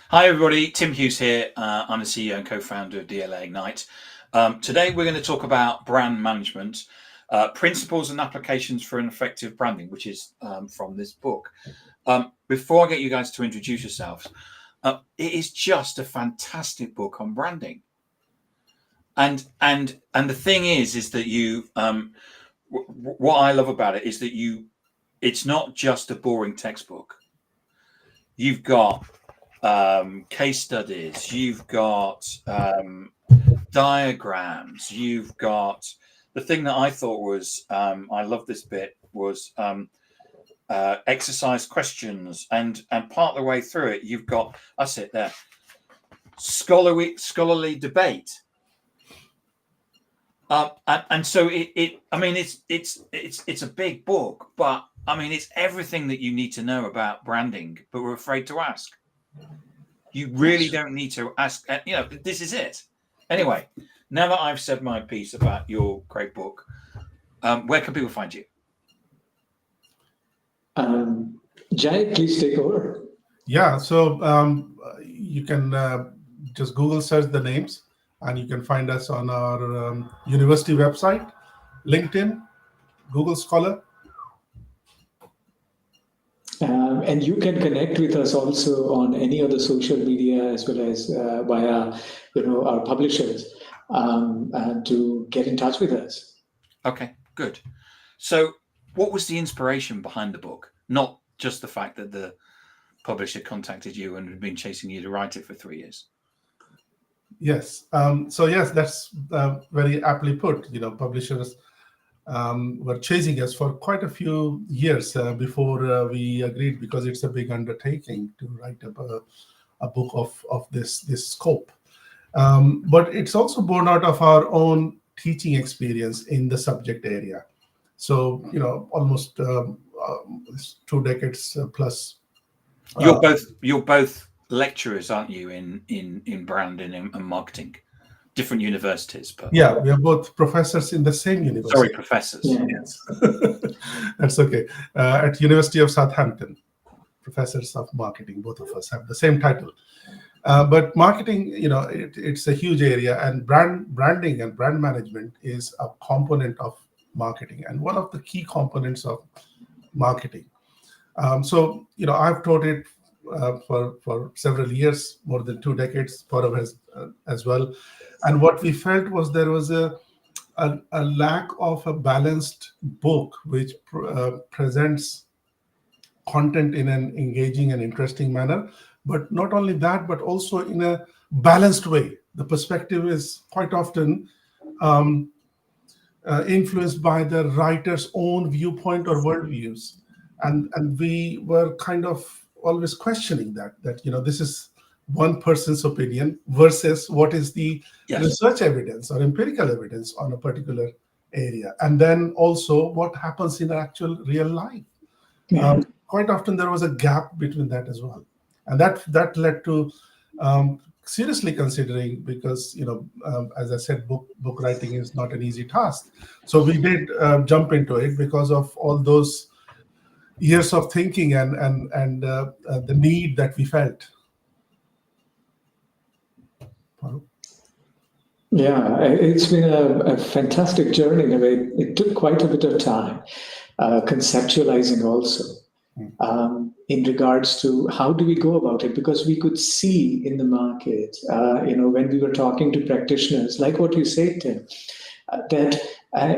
Hi, everybody. Tim Hughes here. I'm the CEO and co-founder of DLA Ignite. Today, we're going to talk about brand management, principles and applications for an effective branding, which is from this book. Before I get you guys to introduce yourselves, it is just a fantastic book on branding. And the thing is that you, what I love about it is that it's not just a boring textbook. You've got case studies, you've got diagrams, you've got the thing that I thought was I love this bit was exercise questions, and part of the way through it you've got, I sit there, scholarly debate, and so I mean it's a big book, but I mean it's everything that you need to know about branding, but we're afraid to ask. You really don't need to ask. This is it. Anyway, now that I've said my piece about your great book, where can people find you? Jai, please take over. Yeah, so you can just Google search the names, and you can find us on our university website, LinkedIn, Google Scholar. And you can connect with us also on any other social media as well as via, our publishers to get in touch with us. Okay, good. So, what was the inspiration behind the book? Not just the fact that the publisher contacted you and had been chasing you to write it for 3 years. Yes. So yes, that's very aptly put. Publishers were chasing us for quite a few years before we agreed, because it's a big undertaking to write a book of this scope. But it's also born out of our own teaching experience in the subject area. So almost 2 decades plus. You're both lecturers, aren't you, in branding and marketing? Different universities, but yeah, we are both professors in the same university. Sorry, professors. Yeah. Yes, that's okay. At University of Southampton, professors of marketing. Both of us have the same title. But marketing, it's a huge area, and branding and brand management is a component of marketing, and one of the key components of marketing. So I've taught it for several years, more than 2 decades. Paurav has as well. And what we felt was there was a lack of a balanced book which presents content in an engaging and interesting manner. But not only that, but also in a balanced way. The perspective is quite often influenced by the writer's own viewpoint or worldviews. And we were kind of always questioning that this is one person's opinion versus what is the research evidence or empirical evidence on a particular area. And then also what happens in actual real life. Yeah. Quite often there was a gap between that as well. And that led to seriously considering, because, as I said, book writing is not an easy task. So we did jump into it because of all those years of thinking and the need that we felt. Yeah, it's been a fantastic journey in a way. It took quite a bit of time conceptualizing also in regards to how do we go about it, because we could see in the market, when we were talking to practitioners, like what you said, Tim, that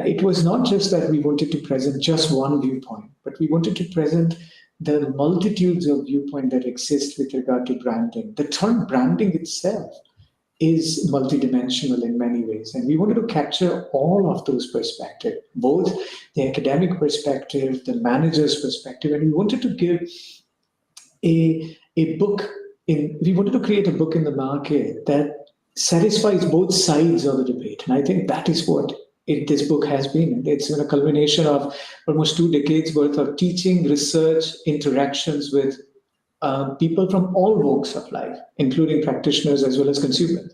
it was not just that we wanted to present just one viewpoint, but we wanted to present the multitudes of viewpoints that exist with regard to branding. The term branding itself is multidimensional in many ways. And we wanted to capture all of those perspectives, both the academic perspective, the manager's perspective, and we wanted to give we wanted to create a book in the market that satisfies both sides of the debate. And I think that is what this book has been. It's been a culmination of almost 2 decades worth of teaching, research, interactions with people from all walks of life, including practitioners as well as consumers.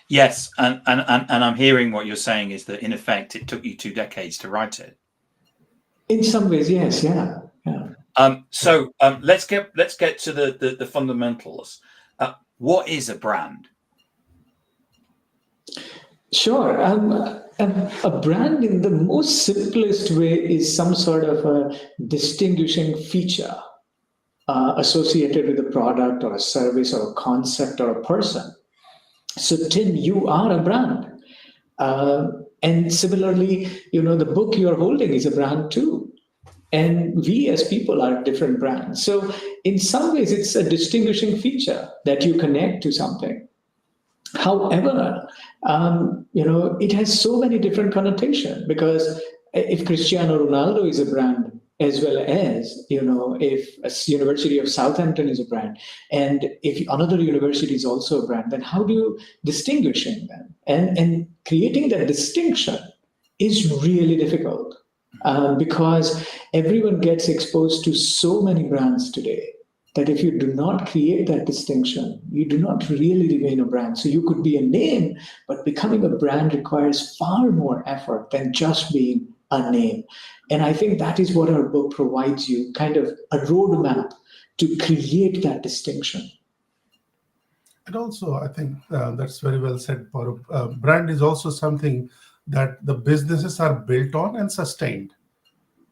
Yes, and I'm hearing what you're saying is that in effect it took you 2 decades to write it. In some ways, yes, yeah. So let's get to the fundamentals. What is a brand? Sure. A brand in the most simplest way is some sort of a distinguishing feature associated with a product or a service or a concept or a person. So, Tim, you are a brand. And similarly, the book you're holding is a brand too. And we as people are different brands. So, in some ways, it's a distinguishing feature that you connect to something. However, it has so many different connotations because if Cristiano Ronaldo is a brand, as well as, if a University of Southampton is a brand, and if another university is also a brand, then how do you distinguishing them? And creating that distinction is really difficult because everyone gets exposed to so many brands today that if you do not create that distinction, you do not really remain a brand. So you could be a name, but becoming a brand requires far more effort than just being a name. And I think that is what our book provides you, kind of a roadmap to create that distinction. And also, I think that's very well said, Paurav. Brand is also something that the businesses are built on and sustained.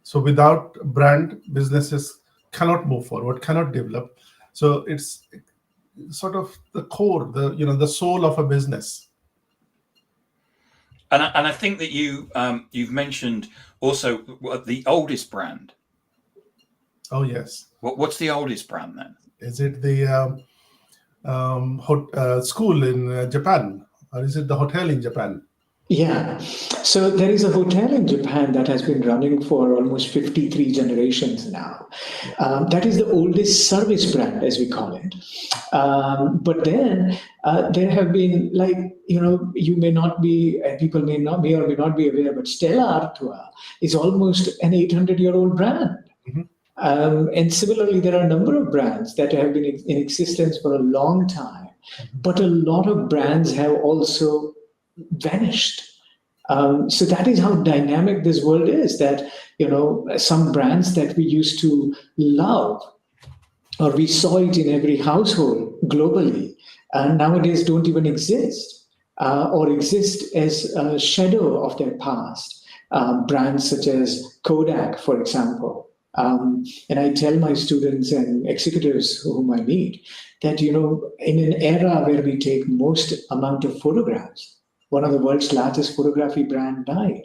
So without brand, businesses cannot move forward, cannot develop. So it's sort of the core, the soul of a business. And I think that you've mentioned also the oldest brand. Oh yes. What's the oldest brand then? Is it the school in Japan, or is it the hotel in Japan? Yeah. So there is a hotel in Japan that has been running for almost 53 generations now. That is the oldest service brand, as we call it. But then there have been, you may not be, people may or may not be aware, but Stella Artois is almost an 800-year-old brand. Mm-hmm. And similarly, there are a number of brands that have been in existence for a long time, but a lot of brands have also vanished. So that is how dynamic this world is, that, some brands that we used to love, or we saw it in every household globally, nowadays don't even exist or exist as a shadow of their past. Brands such as Kodak, for example. And I tell my students and executives whom I meet that, in an era where we take most amount of photographs, one of the world's largest photography brand died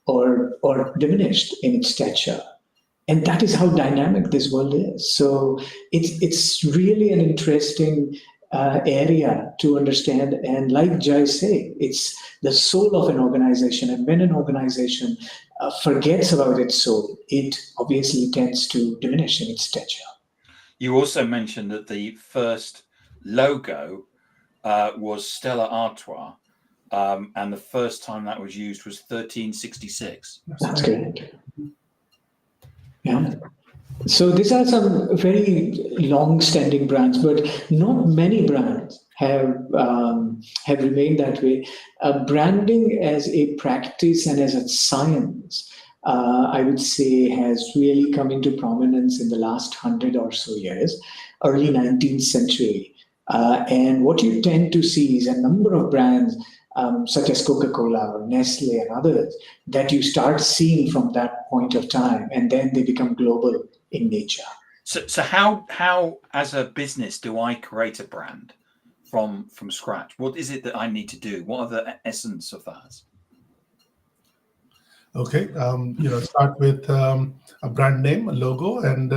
or diminished in its stature. And that is how dynamic this world is. So it's really an interesting area to understand. And like Jai said, it's the soul of an organization. And when an organization forgets about its soul, it obviously tends to diminish in its stature. You also mentioned that the first logo was Stella Artois. And the first time that was used was 1366. That's correct. Yeah. So these are some very long-standing brands, but not many brands have remained that way. Branding as a practice and as a science, I would say, has really come into prominence in the last 100 or so years, early 19th century. And what you tend to see is a number of brands such as Coca-Cola or Nestle and others that you start seeing from that point of time, and then they become global in nature. So how as a business do I create a brand from scratch? What is it that I need to do? What are the essence of that? Okay, start with a brand name, a logo, and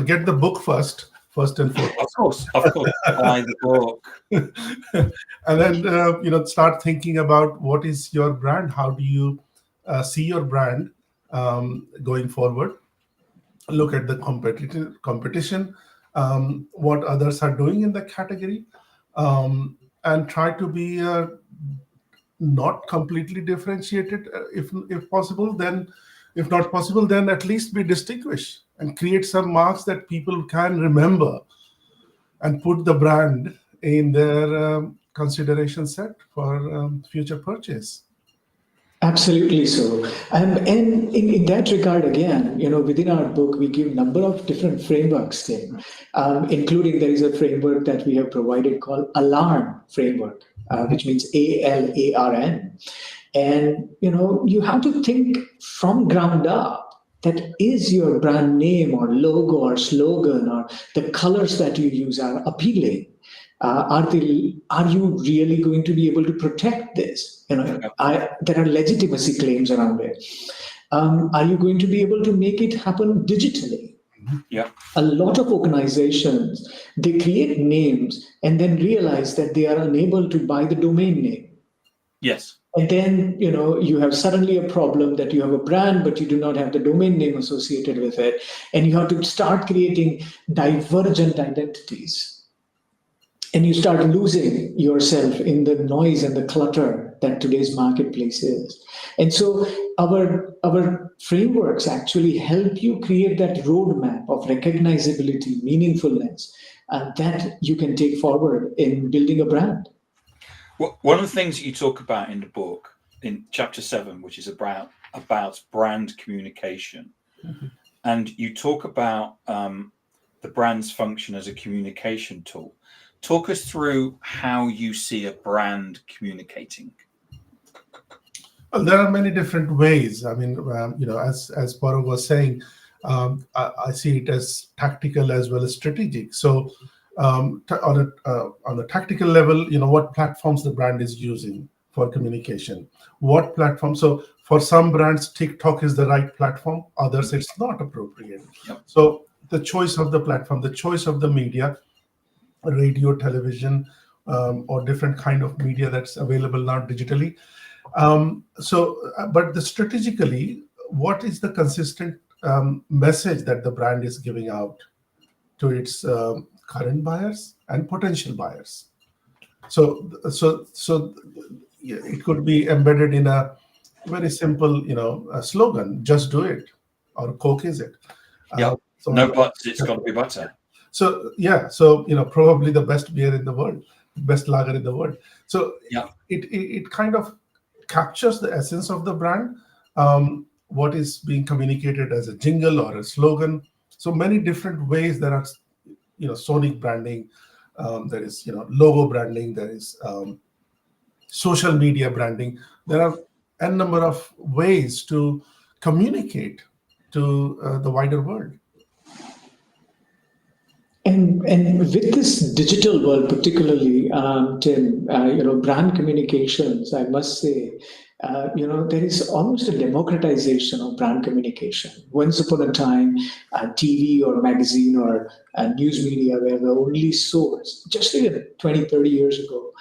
get the book first and foremost. Of course, buy the book. And then start thinking about what is your brand. How do you see your brand going forward? Look at the competition, what others are doing in the category, and try to be not completely differentiated if possible. Then, if not possible, then at least be distinguished and create some marks that people can remember and put the brand in their consideration set for future purchase. Absolutely so. And in that regard, again, within our book, we give number of different frameworks, Tim, including there is a framework that we have provided called ALARN framework, which means ALARN. And, you have to think from ground up. That is your brand name or logo or slogan or the colors that you use are appealing. Are you really going to be able to protect this? There are legitimacy claims around it. Are you going to be able to make it happen digitally? Yeah. A lot of organizations, they create names and then realize that they are unable to buy the domain name. Yes. And then, you have suddenly a problem that you have a brand, but you do not have the domain name associated with it. And you have to start creating divergent identities. And you start losing yourself in the noise and the clutter that today's marketplace is. And so our frameworks actually help you create that roadmap of recognizability, meaningfulness, and that you can take forward in building a brand. Well, one of the things that you talk about in the book, in chapter 7, which is about brand communication, and you talk about the brand's function as a communication tool. Talk us through how you see a brand communicating. Well, there are many different ways. I mean, as Paurav was saying, I see it as tactical as well as strategic. So, on a tactical level, what platforms the brand is using for communication, what platform. So, for some brands, TikTok is the right platform. Others, it's not appropriate. Yep. So, the choice of the platform, the choice of the media, radio, television, or different kind of media that's available now digitally. But strategically, what is the consistent message that the brand is giving out to its current buyers and potential buyers? So it could be embedded in a very simple, a slogan: "Just do it," or "Coke is it." Yeah. No buts. It's got to be butter. So probably the best beer in the world, best lager in the world. So it kind of captures the essence of the brand, what is being communicated as a jingle or a slogan. So many different ways. There are, sonic branding, there is, logo branding, there is social media branding. There are a number of ways to communicate to the wider world. And with this digital world, particularly, Tim, brand communications, I must say, there is almost a democratization of brand communication. Once upon a time, TV or magazine or news media were the only source, just even 20, 30 years ago,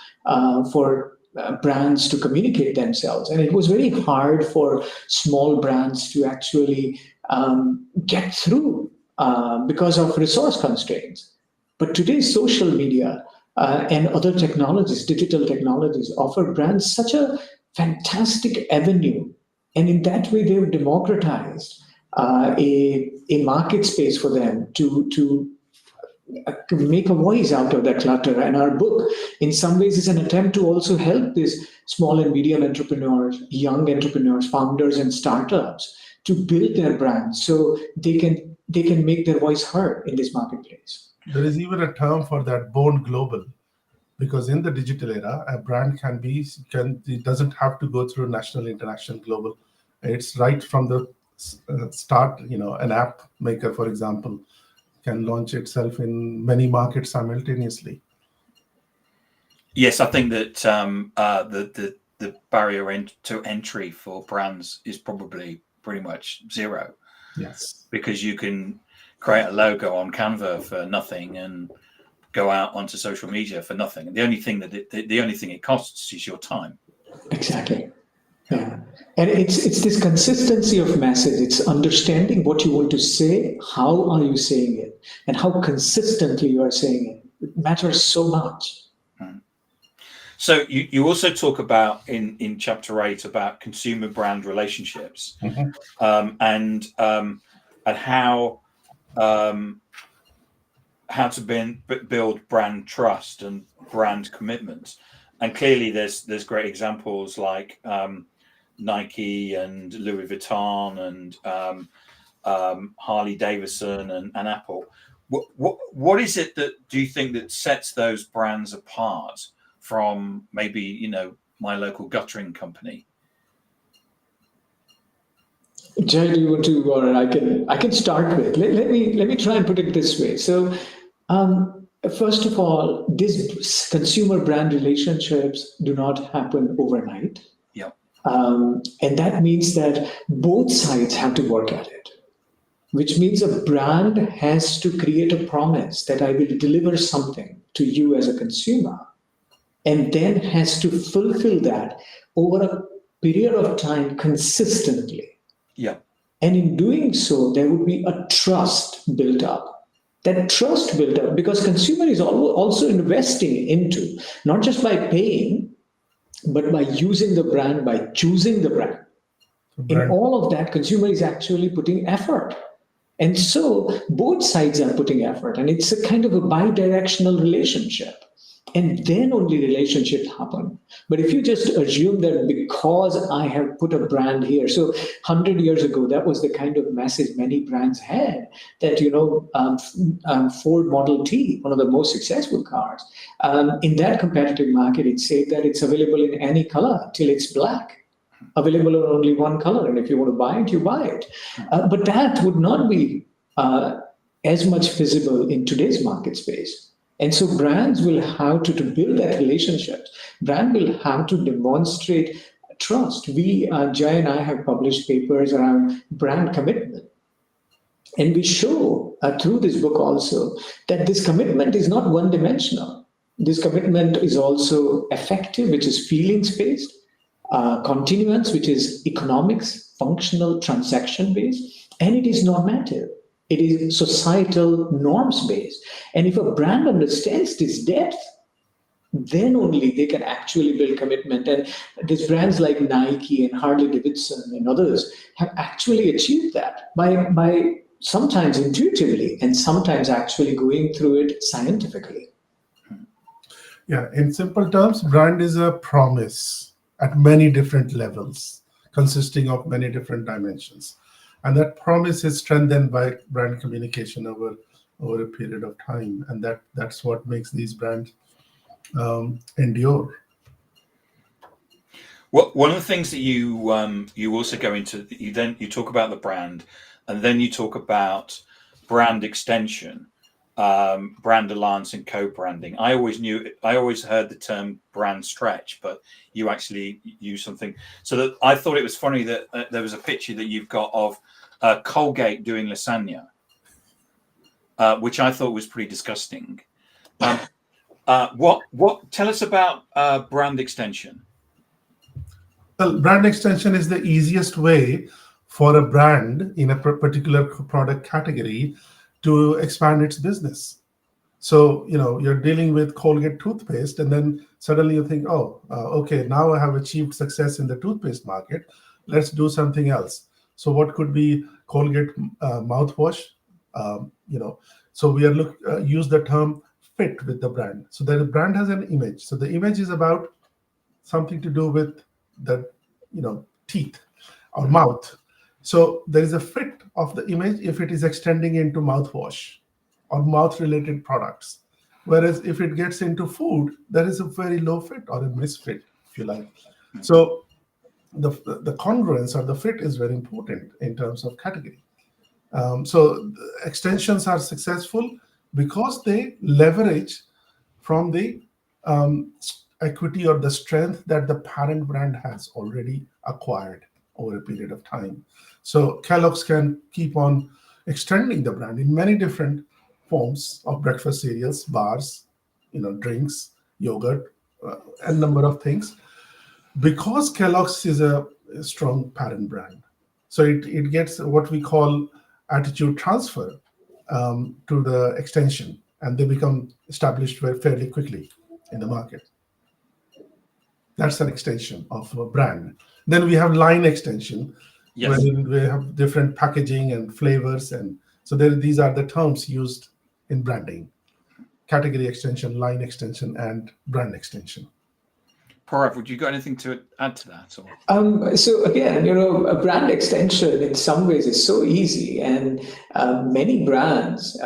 for brands to communicate themselves. And it was very hard for small brands to actually get through because of resource constraints. But today's social media and other technologies, digital technologies, offer brands such a fantastic avenue. And in that way, they've democratized a market space for them to make a voice out of that clutter. And our book, in some ways, is an attempt to also help these small and medium entrepreneurs, young entrepreneurs, founders, and startups to build their brands so they can make their voice heard in this marketplace. There is even a term for that, born global, because in the digital era, a brand it doesn't have to go through national, international, global. It's right from the start. An app maker, for example, can launch itself in many markets simultaneously. Yes, I think that the barrier to entry for brands is probably pretty much zero. Yes, because you can create a logo on Canva for nothing and go out onto social media for nothing. And the only thing it costs is your time. Exactly. Yeah. And it's this consistency of message. It's understanding what you want to say, how are you saying it, and how consistently you are saying it. It matters so much. So you also talk about in chapter 8 about consumer brand relationships, and how to build brand trust and brand commitment. And clearly there's great examples like Nike and Louis Vuitton and Harley Davidson and Apple. What is it that do you think that sets those brands apart from maybe my local guttering company? Jay, do you want to, or I can start with. Let me try and put it this way. So, first of all, these consumer brand relationships do not happen overnight. Yeah. And that means that both sides have to work at it, which means a brand has to create a promise that I will deliver something to you as a consumer, and then has to fulfill that over a period of time consistently. Yeah. And in doing so, there would be a trust built up. That trust built up because consumer is also investing into, not just by paying, but by using the brand, by choosing the brand. In all of that, consumer is actually putting effort. And so both sides are putting effort, and it's a kind of a bi-directional relationship. And then only relationships happen. But if you just assume that because I have put a brand here, so 100 years ago, that was the kind of message many brands had, that, Ford Model T, one of the most successful cars, in that competitive market, it said that it's available in any color till it's black. Available in only one color. And if you want to buy it, you buy it. But that would not be as much visible in today's market space. And so brands will have to build that relationship. Brand will have to demonstrate trust. Jay and I have published papers around brand commitment. And we show through this book also that this commitment is not one-dimensional. This commitment is also affective, which is feelings-based, continuance, which is economics, functional, transaction-based, and it is normative. It is societal norms-based. And if a brand understands this depth, then only they can actually build commitment. And these brands like Nike and Harley Davidson and others have actually achieved that by sometimes intuitively and sometimes actually going through it scientifically. Yeah, in simple terms, brand is a promise at many different levels, consisting of many different dimensions. And that promise is strengthened by brand communication over a period of time. And that's what makes these brands endure. Well, one of the things that you also go into, you talk about the brand, and then you talk about brand extension, brand alliance, and co-branding. I always heard the term brand stretch, but you actually use something. So that I thought it was funny that there was a picture that you've got of Colgate doing lasagna, which I thought was pretty disgusting. What? Tell us about brand extension. Well, brand extension is the easiest way for a brand in a particular product category to expand its business. So, you're dealing with Colgate toothpaste, and then suddenly you think, okay, now I have achieved success in the toothpaste market. Let's do something else. So what could be Colgate mouthwash? So we are use the term fit with the brand. So the brand has an image. So the image is about something to do with the teeth or mouth. So there is a fit of the image if it is extending into mouthwash or mouth-related products. Whereas if it gets into food, there is a very low fit or a misfit, if you like. So the congruence or the fit is very important in terms of category. So extensions are successful because they leverage from the equity or the strength that the parent brand has already acquired over a period of time. So Kellogg's can keep on extending the brand in many different forms of breakfast cereals, bars, drinks, yogurt, a number of things, because Kellogg's is a strong parent brand. So it gets what we call attitude transfer to the extension, and they become established fairly quickly in the market. That's an extension of a brand. Then we have line extension, Yes. where we have different packaging and flavors, and so these are the terms used in branding: category extension, line extension, and brand extension. Paurav, would you got anything to add to that? Or? So again, a brand extension in some ways is so easy, and many brands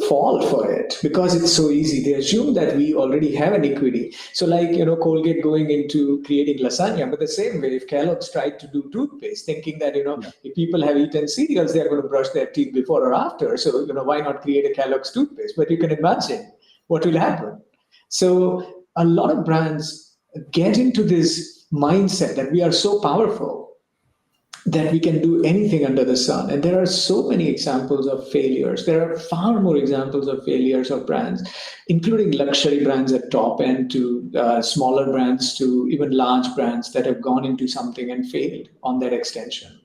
fall for it because it's so easy. They assume that we already have an equity. So, like Colgate going into creating lasagna, but the same way, if Kellogg's tried to do toothpaste, thinking that if people have eaten cereals, they are going to brush their teeth before or after. So why not create a Kellogg's toothpaste? But you can imagine what will happen. So a lot of brands get into this mindset that we are so powerful that we can do anything under the sun. And there are so many examples of failures. There are far more examples of failures of brands, including luxury brands at top end to smaller brands to even large brands that have gone into something and failed on that extension.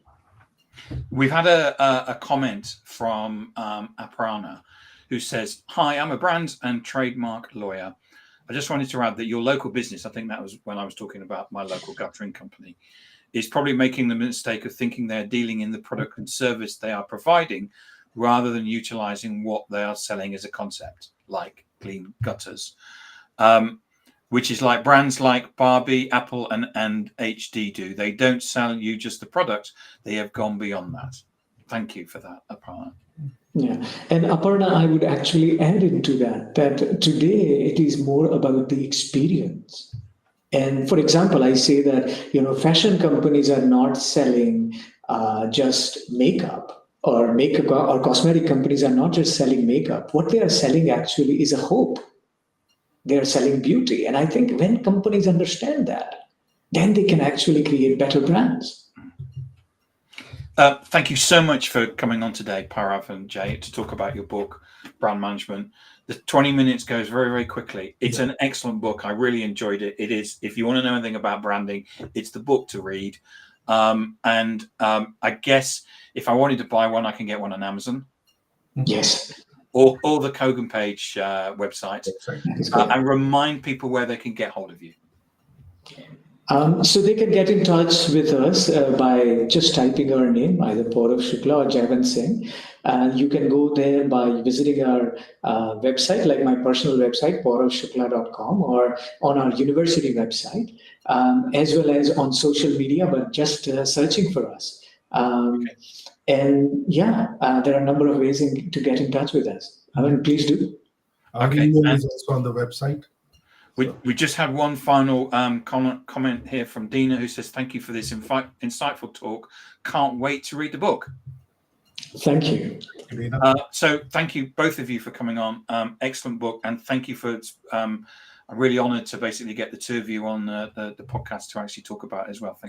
We've had a comment from Aparna, who says, "Hi, I'm a brand and trademark lawyer. I just wanted to add that your local business," I think that was when I was talking about my local guttering company, "is probably making the mistake of thinking they're dealing in the product and service they are providing rather than utilizing what they are selling as a concept, like clean gutters, which is like brands like Barbie, Apple, and HD do. They don't sell you just the product. They have gone beyond that." Thank you for that, Aparna. Yeah. And Aparna, I would actually add into that today it is more about the experience. And for example, I say that, fashion companies are not selling just makeup or cosmetic companies are not just selling makeup. What they are selling actually is a hope. They are selling beauty. And I think when companies understand that, then they can actually create better brands. Thank you so much for coming on today, Paurav and Jay, to talk about your book, Brand Management. The 20 minutes goes very, very quickly. It's an excellent book. I really enjoyed it. It is, if you want to know anything about branding, it's the book to read. I guess if I wanted to buy one, I can get one on Amazon. Yes. Or the Kogan Page website. And remind people where they can get hold of you. So they can get in touch with us by just typing our name, either Paurav Shukla or Javan Singh. And you can go there by visiting our website, like my personal website, pauravshukla.com, or on our university website, as well as on social media, but just searching for us. And there are a number of ways to get in touch with us. Please do. Our email is also on the website. We just had one final comment here from Dina, who says, "Thank you for this insightful talk. Can't wait to read the book." Thank you. So thank you, both of you, for coming on. Excellent book. And thank you for, I'm really honored to basically get the two of you on the podcast to actually talk about it as well. Thank you.